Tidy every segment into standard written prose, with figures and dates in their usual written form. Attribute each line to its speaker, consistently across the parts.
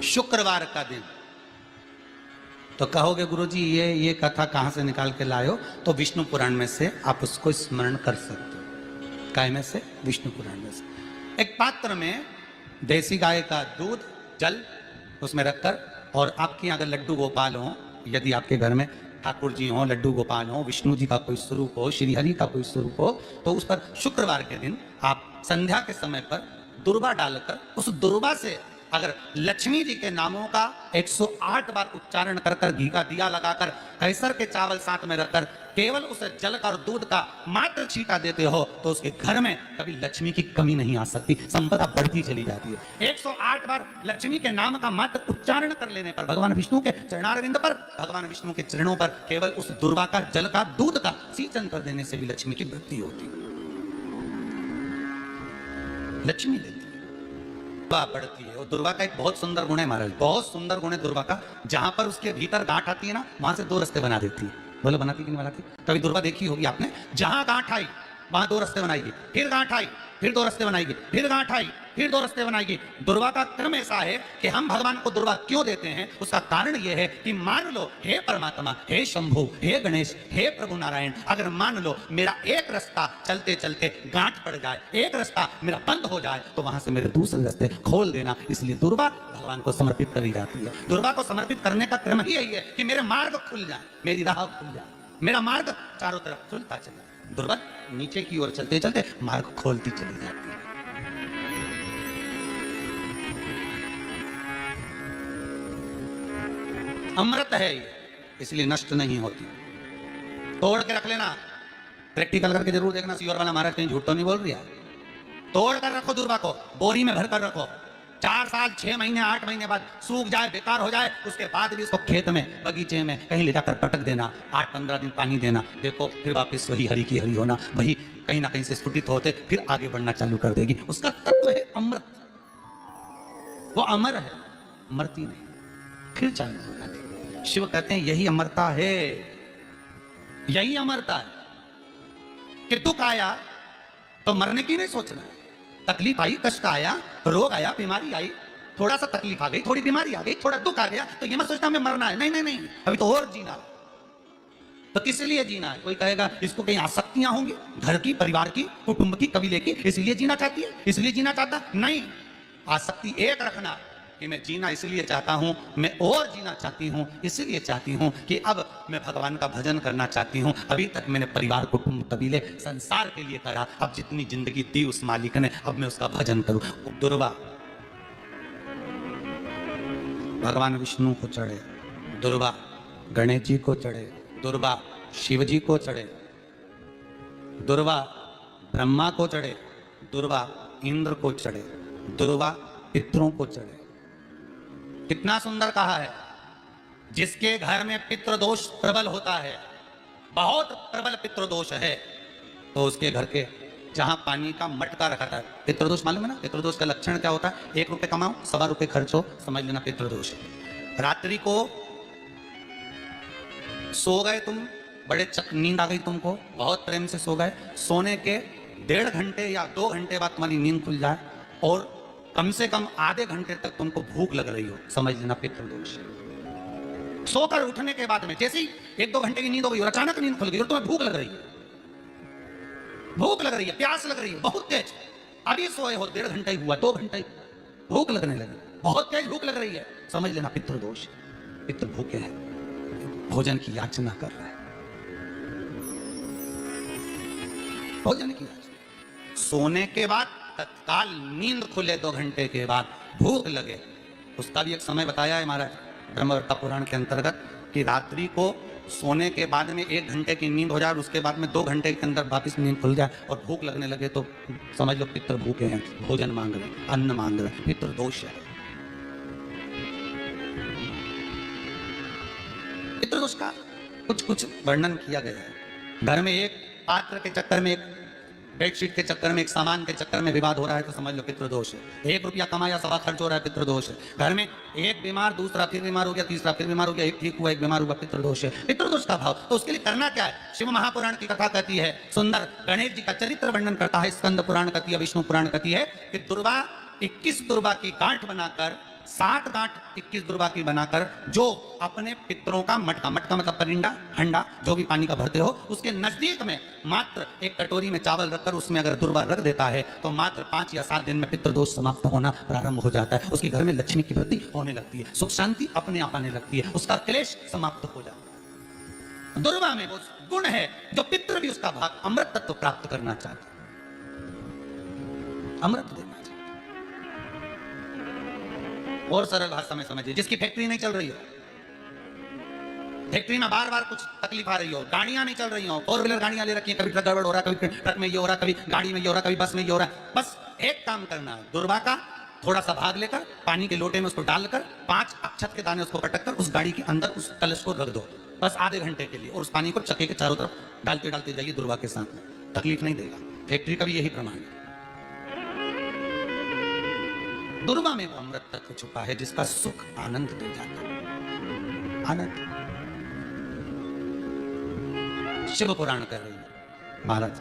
Speaker 1: शुक्रवार का दिन। तो कहोगे गुरुजी ये कथा कहां से निकाल के लाए हो? तो विष्णु पुराण में से आप उसको स्मरण कर सकते हो। काय में से? विष्णु पुराण में से। एक पात्र में देसी गाय का दूध, जल उसमें रखकर, और आपके अगर लड्डू गोपाल हो, यदि आपके घर में ठाकुर जी हो, लड्डू गोपाल हो, विष्णु जी का कोई स्वरूप हो, श्री हरि का कोई स्वरूप हो, तो उस पर शुक्रवार के दिन आप संध्या के समय पर दुर्वा डालकर, उस दुर्वा से अगर लक्ष्मी जी के नामों का 108 बार उच्चारण कर कर, घी का दिया लगाकर, कैसर के चावल साथ में रखकर, केवल उस जल का और दूध का मात्र छींटा देते हो, तो उसके घर में कभी लक्ष्मी की कमी नहीं आ सकती, संपदा बढ़ती चली जाती है। 108 बार लक्ष्मी के नाम का मात्र उच्चारण कर लेने पर, भगवान विष्णु के चरणारविंद पर, भगवान विष्णु के चरणों पर केवल उस दुर्वा का, जल का, दूध का सिंचन कर देने से भी लक्ष्मी की वृद्धि होती है। लक्ष्मी देती है, दुर्वा बढ़ती है। और दुर्वा का एक बहुत सुंदर गुण है महाराज, बहुत सुंदर गुण है दुर्वा का। जहां पर उसके भीतर गांठ आती है ना, वहां से 2 रास्ते बना देती है। बोलो बनाती कि नहीं बनाती? कभी दुर्वा देखी होगी आपने? जहां गांठ आई वहां 2 रास्ते बनाएगी, फिर गांठ आई फिर 2 रास्ते बनाएगी, फिर गांठ आई फिर 2 रास्ते बनाएगी। दुर्वा का क्रम ऐसा है कि हम भगवान को दुर्वा क्यों देते हैं, उसका कारण यह है कि मान लो हे परमात्मा, हे शंभु, हे गणेश, हे प्रभु नारायण, अगर मान लो मेरा एक रास्ता चलते चलते गांठ पड़ जाए, एक रास्ता मेरा बंद हो जाए, तो वहां से मेरे दूसरे रास्ते खोल देना। इसलिए दुर्वा भगवान को समर्पित करी जाती है। दुर्वा को समर्पित करने का क्रम ही यही है कि मेरे मार्ग खुल जाए, मेरी राह खुल जाए, मेरा मार्ग चारों तरफ खुलता चले। दुर्वा नीचे की ओर चलते चलते मार्ग खोलती चली जाती है। अमृत है ये, इसलिए नष्ट नहीं होती। तोड़ के रख लेना, प्रैक्टिकल करके जरूर देखना, सियोर वाला महाराज कहीं झूठ तो नहीं बोल रही है। तोड़ कर रखो दुर्वा को, बोरी में भर कर रखो। 4 साल 6 महीने 8 महीने बाद सूख जाए, बेकार हो जाए, उसके बाद भी उसको खेत में, बगीचे में कहीं ले जाकर पटक देना, 8-15 दिन पानी देना। देखो फिर वापस वही हरी की हरी होना, वही कहीं ना कहीं से स्फुटित होते, फिर आगे बढ़ना चालू कर देगी। उसका तत्व है अमृत, वो अमर है, मरती नहीं, फिर चालू हो जाती। शिव कहते हैं यही अमरता है, यही अमरता है कि दुख आया तो मरने की नहीं सोचना। तकलीफ आई, कष्ट आया, रोग आया, बीमारी आई, थोड़ा सा तकलीफ आ गई, थोड़ी बीमारी आ गई, थोड़ा दुख आ गया, तो ये मत सोचना हमें मरना है। नहीं नहीं नहीं, अभी तो और जीना। तो किस लिए जीना है? कोई कहेगा इसको कहीं आसक्तियां होंगी, घर की, परिवार की, कुटुंब की, कबीले की, इसलिए जीना चाहती है, इसलिए जीना चाहता। नहीं, आसक्ति एक रखना कि मैं जीना इसलिए चाहता हूं, मैं और जीना चाहती हूं, इसलिए चाहती हूं कि अब मैं भगवान का भजन करना चाहती हूं। अभी तक मैंने परिवार, कुटुंब, कबीले, संसार के लिए करा, अब जितनी जिंदगी दी उस मालिक ने, अब मैं उसका भजन करूं। दुर्वा भगवान विष्णु को चढ़े, दुर्वा गणेश जी को चढ़े, दुर्वा शिव जी को चढ़े, दुर्वा ब्रह्मा को चढ़े, दुर्वा इंद्र को चढ़े, दुर्वा पितरों को चढ़े। कितना सुंदर कहा है। जिसके घर में पितृदोष प्रबल होता है, बहुत प्रबल पितृदोष है, तो उसके घर के जहां पानी का मटका रखा था, पितृदोष मालूम है ना? पितृदोष का लक्षण क्या होता है? 1 रुपए कमाओ, 1.25 रुपए खर्चो, समझ लेना पितृदोष है। रात्रि को सो गए तुम, बड़े नींद आ गई तुमको, बहुत प्रेम से सो गए, सोने के 1.5 घंटे या 2 घंटे बाद तुम्हारी नींद खुल जाए और कम से कम आधे घंटे तक तुमको भूख लग रही हो, समझ लेना पितृदोष। सोकर उठने के बाद में जैसे ही 1-2 घंटे की नींद हो गई और अचानक नींद खुल गई और तुम्हें भूख लग रही है, भूख लग रही है, प्यास लग रही है बहुत तेज, अभी सोए हो, 1.5 घंटा ही हुआ, 2 घंटे, भूख लगने लगी, बहुत तेज भूख लग रही है, समझ लेना पितृदोष। पितृ भूखे हैं, भोजन की याचना कर रहा है, भोजन की याचना। सोने के बाद तत्काल नींद खुले, 2 घंटे के बाद भूख लगे, उसका भी एक समय बताया है महाराज ब्रह्मवत्ता पुराण के अंतर्गत कि रात्रि को सोने के बाद में 1 घंटे की नींद हो जाए और उसके बाद में 2 घंटे के अंदर वापस नींद खुल जाए और भूख लगने लगे, तो समझ लो पितृ भूखे हैं, भोजन मांग रहे, अन्न मांग रहे, पितृ दोष है। पितृ दोष का कुछ वर्णन किया गया है। घर में एक पात्र के चक्कर में, एक बेडशीट के चक्कर में, एक सामान के चक्कर में विवाद हो रहा है, तो समझ लो पितृदोष है। 1 रुपया कमाया, 1.25 खर्च हो रहा है, पितृदोष है। घर में एक बीमार, दूसरा फिर बीमार हो गया, तीसरा फिर बीमार हो गया, एक ठीक हुआ, एक बीमार हुआ, पितृदोष है। पितृदोष का भाव, तो उसके लिए करना क्या है? शिव महापुराण की कथा कहती है, सुंदर गणेश जी का चरित्र वर्णन करता है, स्कंद पुराण कहती है, विष्णु पुराण कहती है कि दुर्वा 21 दुर्वा की गांठ बनाकर 60 गांठ 21 दुर्वा की बनाकर जो अपने पितरों का मटका, मटका मतलब परिंदा, हंडा, जो भी पानी का भरते हो, उसके नजदीक में मात्र एक कटोरी में चावल रखकर उसमें अगर दुर्वा रख देता है तो मात्र 5 या 7 दिन में पितृ दोष समाप्त होना प्रारंभ हो जाता है। उसके घर में लक्ष्मी की वृद्धि होने लगती है, सुख शांति अपने आप आने लगती है, उसका क्लेश समाप्त हो जाता है। दुर्वा में वो गुण है जो पितृ भी उसका भाग अमृत तत्व प्राप्त करना चाहता है, अमृत देना चाहता। और सरल भाषा में समझिए, जिसकी फैक्ट्री नहीं चल रही हो, फैक्ट्री में बार बार कुछ तकलीफ आ रही हो, गाड़ियां नहीं चल रही हो, 4 व्हीलर गाड़ियां ले रखी हैं, कभी ट्रक गड़बड़ हो रहा है, कभी ट्रक में ये हो रहा है, कभी गाड़ी में ये हो रहा है, कभी बस में ये हो रहा है, बस एक काम करना है, दुर्वा का थोड़ा सा भाग लेकर पानी के लोटे में उसको डालकर 5 अक्षत के दाने उसको पटक कर उस गाड़ी के अंदर उस कलश को रख दो, बस आधे घंटे के लिए, और उस पानी को चक्के के चारों तरफ डालते डालते जाइए दुर्वा के साथ में, तकलीफ नहीं देगा। फैक्ट्री का भी यही प्रमाण है। दुर्वा में वो अमृत तत्व छुपा है जिसका सुख आनंद दे जाता है, आनंद। शिव पुराण कर रही है महाराज।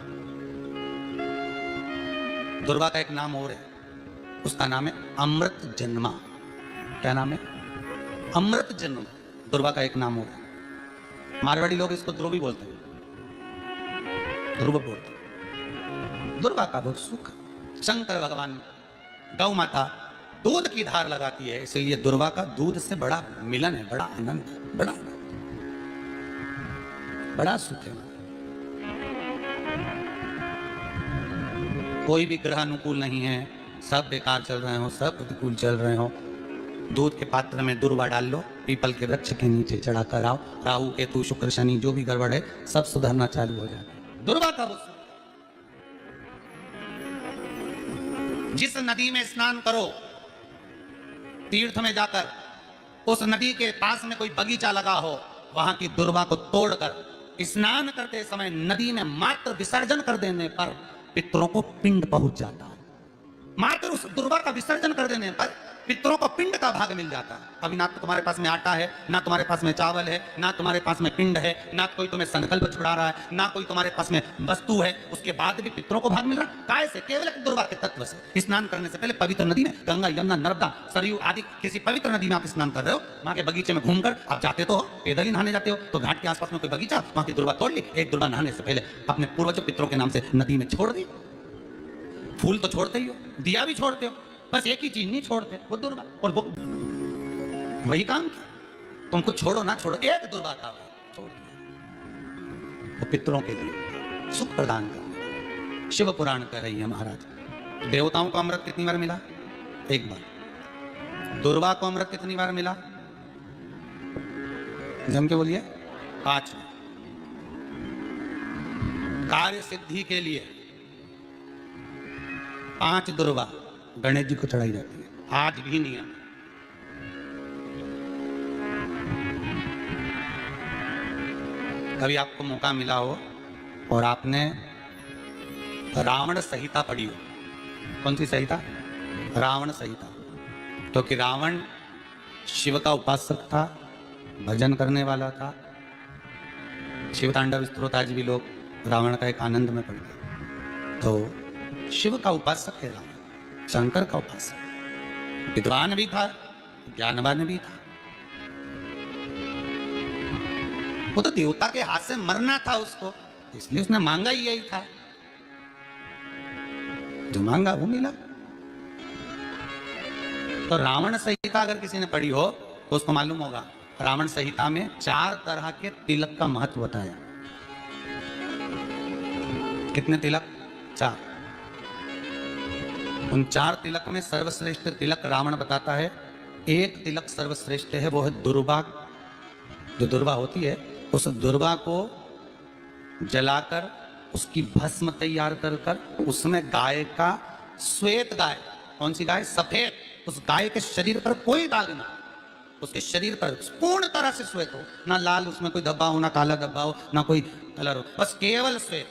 Speaker 1: दुर्वा का एक नाम और है, उसका नाम है अमृत जन्मा। क्या नाम है? अमृत जन्म। दुर्वा का एक नाम और है। मारवाड़ी लोग इसको ध्रुवी बोलते हैं, ध्रुव बोलते हैं। दुर्वा का बहुत सुख। शंकर भगवान गौ माता दूध की धार लगाती है, इसलिए दुर्वा का दूध से बड़ा मिलन है, बड़ा आनंद है, बड़ा आनंद, बड़ा सुख है। कोई भी ग्रह अनुकूल नहीं है, सब बेकार चल रहे हो, सब प्रतिकूल चल रहे हो, दूध के पात्र में दुर्वा डाल लो, पीपल के वृक्ष के नीचे चढ़ा कर आओ, राहु केतु शुक्र शनि जो भी गड़बड़ है सब सुधरना चालू हो जाता है। दुर्वा का वो। जिस नदी में स्नान करो तीर्थ में जाकर, उस नदी के पास में कोई बगीचा लगा हो, वहां की दुर्वा को तोड़कर स्नान करते समय नदी में मात्र विसर्जन कर देने पर पितरों को पिंड पहुंच जाता है। मात्र उस दुर्वा का विसर्जन कर देने पर पितरों को पिंड का भाग मिल जाता है। अभी ना तो तुम्हारे पास में आटा है, ना तुम्हारे पास में चावल है, ना तुम्हारे पास में पिंड है, ना कोई तुम्हें संकल्प छुड़ा रहा है, ना कोई तुम्हारे पास में वस्तु है, उसके बाद भी पितरों को भाग मिल रहा है। काय से? केवल दुर्वा के तत्व से। स्नान करने से पहले पवित्र नदी में, गंगा यमुना नर्मदा सरयू आदि किसी पवित्र नदी में आप स्नान कर रहे हो, वहां के बगीचे में घूमकर आप जाते तो पैदल ही नहाने जाते हो, तो घाट के आसपास में कोई बगीचा, वहां की दुर्वा तोड़ ली, एक दुर्वा नहाने से पहले अपने पूर्वज पितरों के नाम से नदी में छोड़ दी। फूल तो छोड़ते ही हो, दिया भी छोड़ते हो, बस एक ही चीज नहीं छोड़ते, वो दुर्वा। और वो वही काम किया, तुमको छोड़ो ना छोड़ो, एक दुर्वा था छोड़ दिया। वो पितरों के लिए सुख प्रदान कर। शिव पुराण कर रही है महाराज। देवताओं को अमृत कितनी बार मिला? एक बार। दुर्वा को अमृत कितनी बार मिला? जम के बोलिए। 5। कार्य सिद्धि के लिए 5 दुर्वा गणेश जी को चढ़ाई जाती है, आज भी नियम। कभी आपको मौका मिला हो और आपने रावण संहिता पढ़ी हो। कौन सी संहिता? रावण संहिता। तो कि रावण शिव का उपासक था, भजन करने वाला था। शिव तांडव स्तोत्र आज भी लोग रावण का एक आनंद में पढ़ते। तो शिव का उपासक है रावण, शंकर का उपासक। विद्वान भी था, ज्ञानवान भी था। वो तो देवता के हाथ से मरना था उसको, इसलिए उसने मांगा ही यही था, जो मांगा वो मिला। तो रावण संहिता अगर किसी ने पढ़ी हो तो उसको मालूम होगा, रावण संहिता में 4 तरह के तिलक का महत्व बताया। कितने तिलक? 4। उन 4 तिलक में सर्वश्रेष्ठ तिलक रावण बताता है। एक तिलक सर्वश्रेष्ठ है, वो है दुर्वा। जो दुर्वा होती है, उस दुर्वा को जलाकर उसकी भस्म तैयार कर कर उसमें गाय का, श्वेत गाय, कौन सी गाय? सफेद। उस गाय के शरीर पर कोई दाग ना, उसके शरीर पर पूर्ण तरह से श्वेत हो, ना लाल उसमें कोई धब्बा हो, ना काला धब्बा हो, ना कोई कलर हो, बस केवल श्वेत।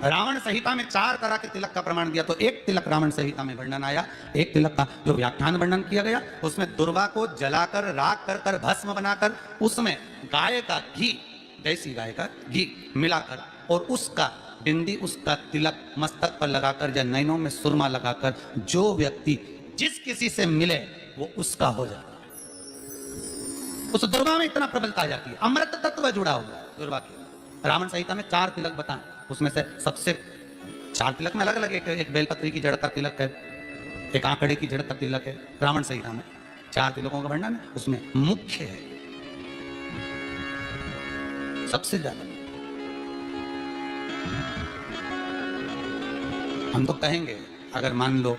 Speaker 1: रावण संहिता में 4 तरह के तिलक का प्रमाण दिया। तो एक तिलक रावण संहिता में वर्णन आया, एक तिलक का जो व्याख्यान वर्णन किया गया, उसमें दुर्वा को जलाकर राख कर कर भस्म बनाकर उसमें गाय का घी, देसी गाय का घी मिलाकर और उसका बिंदी, उसका तिलक मस्तक पर लगाकर या नैनों में सुरमा लगाकर जो व्यक्ति जिस किसी से मिले वो उसका हो जाता है। उस दुर्गा में इतना प्रबलता आ जाती है, अमृत तत्व जुड़ा हुआ दुर्गा के। रावण संहिता में 4 तिलक बताएं, उसमें से सबसे 4 तिलक में अलग अलग एक बेलपत्री की जड़ का तिलक है, एक आंकड़े की जड़ का तिलक है। रावण संहिता में 4 तिलकों का वर्णन है, उसमें मुख्य है सबसे ज्यादा। हम तो कहेंगे अगर मान लो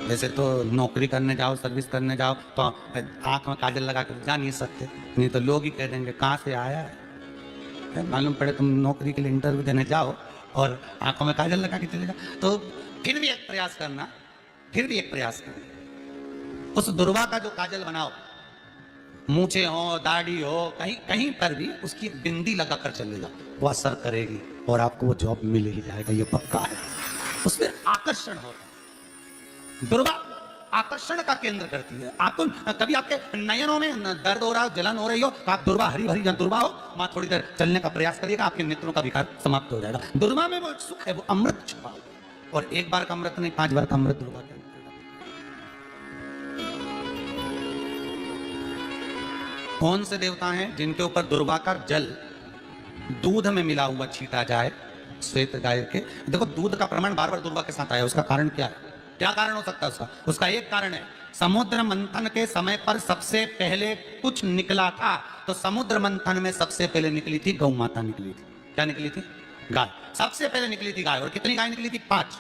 Speaker 1: वैसे तो नौकरी करने जाओ, सर्विस करने जाओ तो आंख में काजल लगा कर जा नहीं सकते, नहीं तो लोग ही कह देंगे कहाँ से आया है। मालूम पड़े तुम नौकरी के लिए इंटरव्यू देने जाओ और आंखों में काजल लगा के चले जाओ, तो फिर भी एक प्रयास करना, फिर भी एक प्रयास करना, उस दुर्वा का जो काजल बनाओ, मूछे हो, दाढ़ी हो, कहीं कहीं पर भी उसकी बिंदी लगा कर चले जाओ, वो असर करेगी और आपको वो जॉब मिल ही जाएगा, ये पक्का है। उसमें आकर्षण होता है। दुर्वा आकर्षण का केंद्र करती है। आपको कभी आपके नयनों में दर्द हो रहा हो, जलन हो रही हो, तो आप दुर्वा हरी भरी दुर्वा हो, वहां थोड़ी देर चलने का प्रयास करिएगा, आपके नेत्रों का विकार समाप्त हो जाएगा। दुर्वा में वो सुख है, वो अमृत छुपा हुआ, और एक बार का अमृत नहीं, 5 बार का अमृत दुर्वा का। कौन से देवता हैं जिनके ऊपर दुर्वा का जल दूध में मिला हुआ छीटा जाए, श्वेत गाय के? देखो दूध का प्रमाण बार बार दुर्वा के साथ आया, उसका कारण क्या है? क्या कारण हो सकता है उसका? उसका एक कारण है, समुद्र मंथन के समय पर सबसे पहले कुछ निकला था, तो समुद्र मंथन में सबसे पहले निकली थी गौ माता निकली थी। क्या निकली थी? गाय। सबसे पहले निकली थी गाय। और कितनी गाय निकली थी? 5।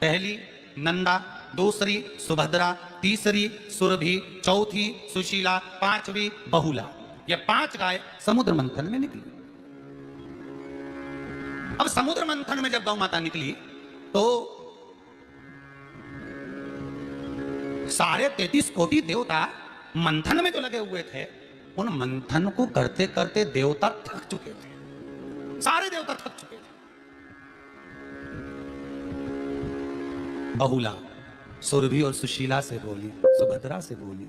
Speaker 1: पहली नंदा, दूसरी सुभद्रा, तीसरी सुरभि, चौथी सुशीला, 5वीं बहुला। ये 5 गाय समुद्र मंथन में निकली। अब समुद्र मंथन में जब गौ माता निकली तो सारे 33 कोटि देवता मंथन में जो लगे हुए थे, उन मंथन को करते करते देवता थक चुके थे, सारे देवता थक चुके थे। बहुला सुरभि और सुशीला से बोली, सुभद्रा से बोली,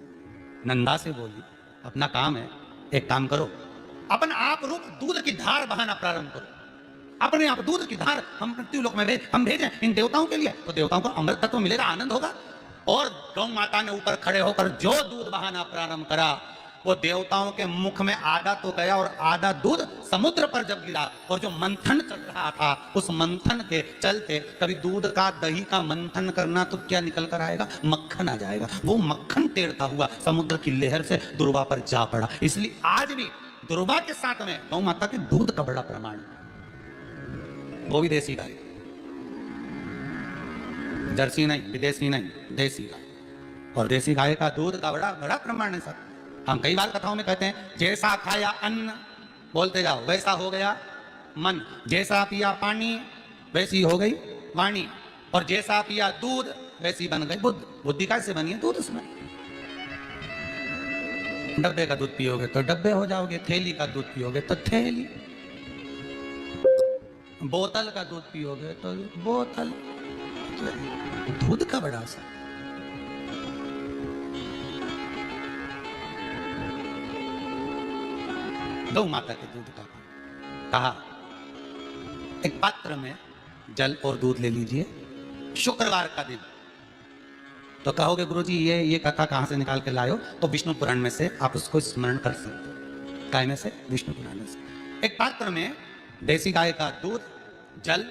Speaker 1: नंदा से बोली, अपना काम है, एक काम करो, अपन आप रूप दूध की धार बहाना प्रारंभ करो, अपने आप दूध की धार हम मृत्युलोक में हम भेजें इन देवताओं के लिए, तो देवताओं को अमृत तत्व मिलेगा, आनंद होगा। और गौ माता ने ऊपर खड़े होकर जो दूध बहाना प्रारंभ करा, वो देवताओं के मुख में आधा तो गया और आधा दूध समुद्र पर जब गिरा, और जो मंथन चल रहा था उस मंथन के चलते, कभी दूध का दही का मंथन करना तो क्या निकल कर आएगा? मक्खन आ जाएगा। वो मक्खन तैरता हुआ समुद्र की लहर से दुर्वा पर जा पड़ा। इसलिए आज भी दुर्वा के साथ में गौ माता के दूध का बड़ा प्रमाण, वो भी देसी गाय, जर्सी नहीं, विदेशी नहीं, देसी गाय। और देसी गाय का दूध का बड़ा बड़ा प्रमाण है सर। हम कई बार कथाओं में कहते हैं, जैसा खाया अन्न, बोलते जाओ, वैसा हो गया मन, जैसा पिया पानी वैसी हो गई वाणी, और जैसा पिया दूध वैसी बन गई बुद्धि। बुद्धि कैसे बनी है? दूध उसमें। डब्बे का दूध पियोगे तो डब्बे हो जाओगे, थैली का दूध पियोगे तो थैली, बोतल का दूध पियोगे तो बोतल। दूध का बड़ा असर। गौ माता के दूध का कहा, एक पात्र में जल और दूध ले लीजिए, शुक्रवार का दिन। तो कहोगे गुरुजी ये कथा कहां से निकाल के लाए हो? तो विष्णु पुराण में से आप उसको स्मरण कर सकते हो। काय में से? विष्णु पुराण में से। एक पात्र में देसी गाय का दूध, जल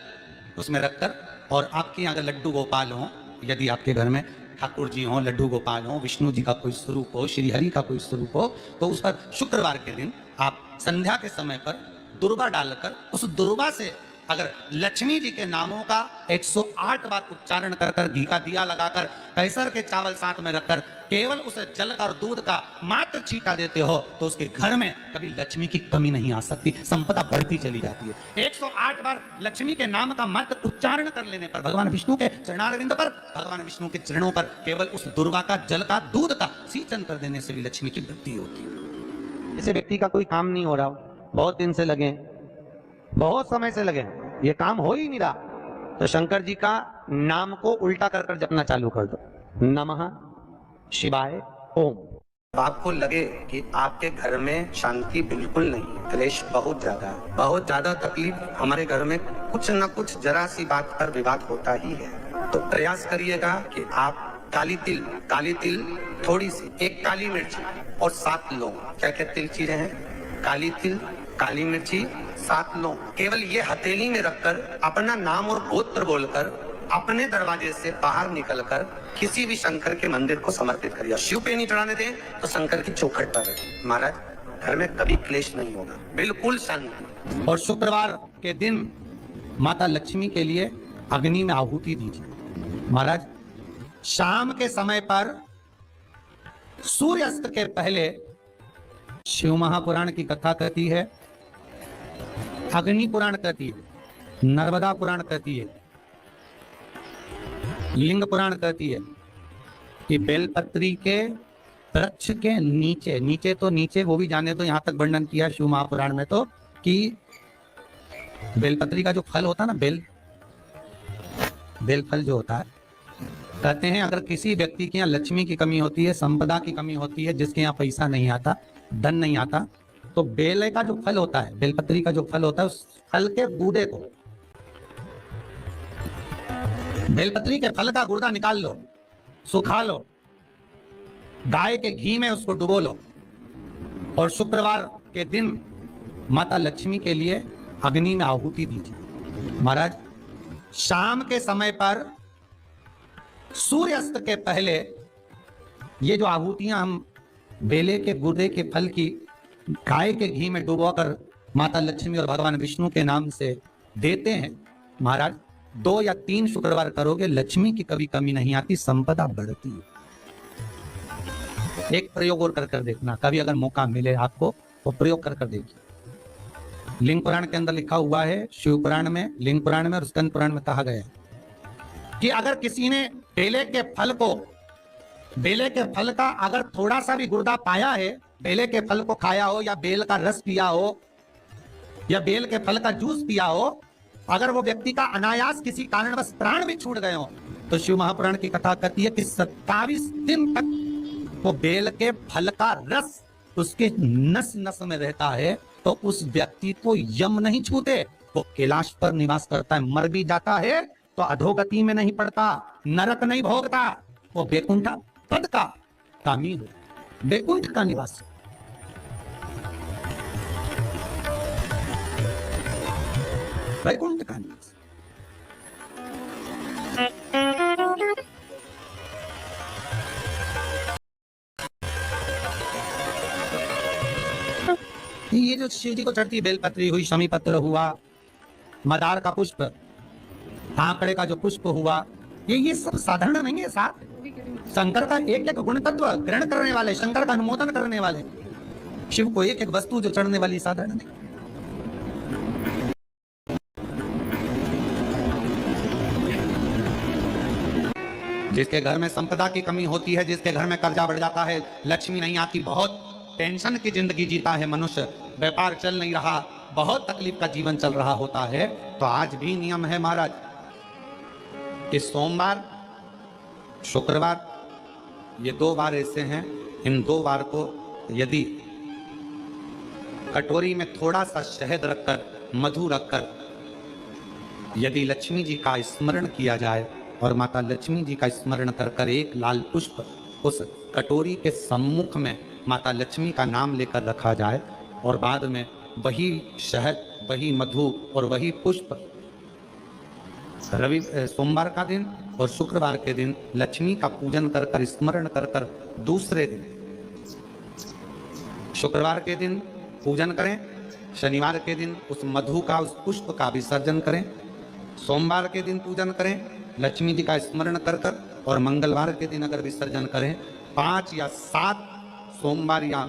Speaker 1: उसमें रखकर, और आपके अगर लड्डू गोपाल हो, यदि आपके घर में ठाकुर जी हो, लड्डू गोपाल हो, विष्णु जी का कोई स्वरूप हो, श्री हरि का कोई स्वरूप हो, तो उस पर शुक्रवार के दिन आप संध्या के समय पर दुर्वा डालकर, उस दुर्वा से अगर लक्ष्मी जी के नामों का 108 बार उच्चारण कर कर, घी का दिया लगाकर, कैसर के चावल साथ में रखकर, केवल उस जल और दूध का मात्र छींटा देते हो, तो उसके घर में कभी लक्ष्मी की कमी नहीं आ सकती, संपदा बढ़ती चली जाती है। 108 बार लक्ष्मी के नाम का मात्र उच्चारण कर लेने पर, भगवान विष्णु के चरणारविंद पर, भगवान विष्णु के चरणों पर केवल उस दुर्वा का जल का दूध का सिंचन कर देने से भी लक्ष्मी की वृद्धि होती है। जैसे व्यक्ति का कोई काम नहीं हो रहा हो, बहुत दिन से लगे, बहुत समय से लगे, ये काम हो ही नहीं रहा, तो शंकर जी का नाम को उल्टा कर कर जपना चालू कर दो, नमः शिवाय ओम। आपको लगे कि आपके घर में शांति बिल्कुल नहीं है, क्लेश बहुत ज्यादा तकलीफ, हमारे घर में कुछ न कुछ जरा सी बात पर विवाद होता ही है,
Speaker 2: तो प्रयास करिएगा कि आप काली तिल थोड़ी सी, एक काली मिर्ची और 7 लौंग, क्या क्या तिल चीजें हैं, काली तिल, काली मिर्ची, 7 लौंग, केवल ये हथेली में रखकर अपना नाम और गोत्र बोलकर अपने दरवाजे से बाहर निकलकर किसी भी शंकर के मंदिर को समर्पित करिए। शिव पे नहीं चढ़ाने दें तो शंकर की चौखट पर रखें। महाराज घर में कभी क्लेश नहीं होगा, बिल्कुल शांति।
Speaker 1: और शुक्रवार के दिन माता लक्ष्मी के लिए अग्नि में आहुति दीजिए। महाराज शाम के समय पर सूर्यास्त के पहले शिव महापुराण की कथा कहती है, अग्नि पुराण कहती है, नर्मदा पुराण कहती है, लिंग पुराण कहती है कि बेलपत्री के वृक्ष के नीचे, नीचे तो नीचे वो भी जाने तो यहां तक वर्णन किया शिव महापुराण में तो कि बेलपत्री का जो फल होता है ना, बेल फल जो होता है, कहते हैं अगर किसी व्यक्ति के यहाँ लक्ष्मी की कमी होती है, संपदा की कमी होती है, जिसके यहाँ पैसा नहीं आता, धन नहीं आता, तो बेले का जो फल होता है, बेलपत्री का जो फल होता है, उस फल के गूदे को, बेलपत्री के फल का गुर्दा निकाल लो, सुखा लो, गाय के घी में उसको डुबो लो और शुक्रवार के दिन माता लक्ष्मी के लिए अग्नि में आहुति दीजिए। महाराज शाम के समय पर सूर्यास्त के पहले ये जो आहुतियां हम बेले के गुर्दे के फल की गाय के घी में डुबोकर माता लक्ष्मी और भगवान विष्णु के नाम से देते हैं, महाराज 2 या 3 शुक्रवार करोगे, लक्ष्मी की कभी कमी नहीं आती, संपदा बढ़ती है। एक प्रयोग और कर देखना, कभी अगर मौका मिले आपको तो प्रयोग कर देखिए। लिंग पुराण के अंदर लिखा हुआ है, शिव पुराण में, लिंग पुराण में और स्कंद पुराण में कहा गया है कि अगर किसी ने बेले के फल का अगर थोड़ा सा भी गुर्दा पाया है, बेले के फल को खाया हो या बेल का रस पिया हो या बेल के फल का जूस पिया हो, अगर वो व्यक्ति का अनायास किसी कारणवश प्राण भी छूट गए हो, तो शिव महापुराण की कथा कहती है कि 27 दिन तक वो बेल के फल का रस उसके नस नस में रहता है, तो उस व्यक्ति को यम नहीं छूते, वो कैलाश पर निवास करता है। मर भी जाता है तो अधोगति में नहीं पड़ता, नरक नहीं भोगता, वो बैकुंठ पद का कामी हो, बैकुंठ का निवास। बैकुंठ का निवास। ये जो शिव जी को चढ़ती बेलपत्री हुई, शमी पत्र हुआ, मदार का पुष्प, आंकड़े का जो पुष्प हुआ, ये सब साधारण नहीं है। साथ शंकर का एक एक गुण तत्व ग्रहण करने वाले, शंकर का अनुमोदन करने वाले, शिव को एक एक वस्तु जो चढ़ने वाली साधारण नहीं। जिसके घर में संपदा की कमी होती है, जिसके घर में कर्जा बढ़ जाता है, लक्ष्मी नहीं आती, बहुत टेंशन की जिंदगी जीता है मनुष्य, व्यापार चल नहीं रहा, बहुत तकलीफ का जीवन चल रहा होता है, तो आज भी नियम है महाराज कि सोमवार, शुक्रवार, ये 2 बार ऐसे हैं, इन 2 बार को यदि कटोरी में थोड़ा सा शहद रखकर, मधु रखकर यदि लक्ष्मी जी का स्मरण किया जाए और माता लक्ष्मी जी का स्मरण कर एक लाल पुष्प उस कटोरी के सम्मुख में माता लक्ष्मी का नाम लेकर रखा जाए और बाद में वही शहद, वही मधु और वही पुष्प सोमवार का दिन और शुक्रवार के दिन लक्ष्मी का पूजन कर स्मरण कर दूसरे दिन, शुक्रवार के दिन पूजन करें, शनिवार के दिन उस मधु का, उस पुष्प का विसर्जन करें, सोमवार के दिन पूजन करें लक्ष्मी जी का स्मरण कर और मंगलवार के दिन अगर विसर्जन करें, 5 या 7 सोमवार या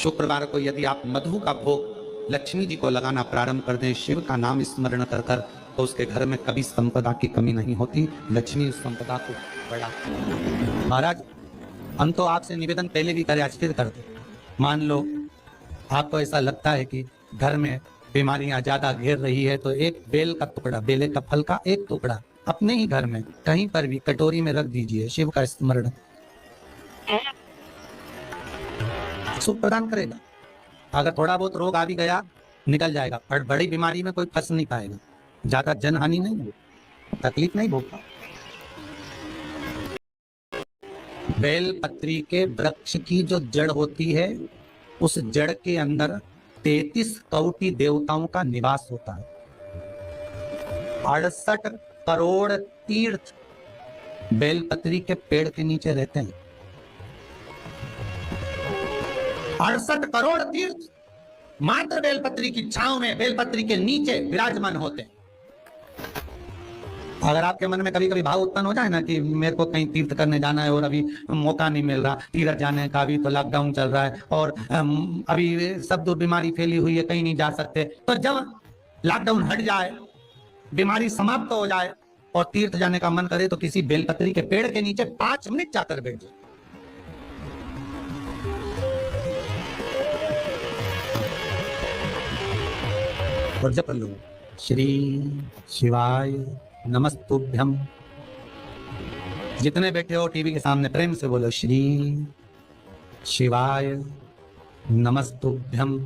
Speaker 1: शुक्रवार को यदि आप मधु का भोग लक्ष्मी जी को लगाना प्रारंभ कर दें, शिव का नाम स्मरण कर तो उसके घर में कभी संपदा की कमी नहीं होती, लक्ष्मी उस संपदा को बढ़ा। महाराज हम तो आपसे निवेदन पहले भी करे, आज फिर कर दे। मान लो आपको ऐसा लगता है कि घर में बीमारियां ज्यादा घेर रही है, तो एक बेल का टुकड़ा, बेले का फल का एक टुकड़ा अपने ही घर में कहीं पर भी कटोरी में रख दीजिए, शिव का स्मरण सुख प्रदान करेगा। अगर थोड़ा बहुत रोग आ भी गया निकल जाएगा, पर बड़ी बीमारी में कोई फंस नहीं पाएगा, ज्यादा जनहानि नहीं होगी। तकलीफ नहीं भोगता। बेलपत्री के वृक्ष की जो जड़ होती है, उस जड़ के अंदर 33 कौटि देवताओं का निवास होता है। 68 करोड़ तीर्थ बेलपत्री के पेड़ के नीचे रहते हैं। 68 करोड़ तीर्थ मात्र बेलपत्री की छांव में, बेलपत्री के नीचे विराजमान होते हैं। अगर आपके मन में कभी कभी भाव उत्पन्न हो जाए ना कि मेरे को कहीं तीर्थ करने जाना है और अभी मौका नहीं मिल रहा, तीर्थ जाने का, अभी तो लॉकडाउन चल रहा है और अभी सब दूर बीमारी फैली हुई है, कहीं नहीं जा सकते, तो जब लॉकडाउन हट जाए, बीमारी समाप्त हो जाए और तीर्थ जाने का मन करे, तो किसी बेलपत्री के पेड़ के नीचे 5 मिनट जाकर बैठ जाए। और जप लो, श्री शिवाय नमस्तुभ्यम। जितने बैठे हो टीवी के सामने प्रेम से बोलो, श्री शिवाय नमस्तुभ्यम।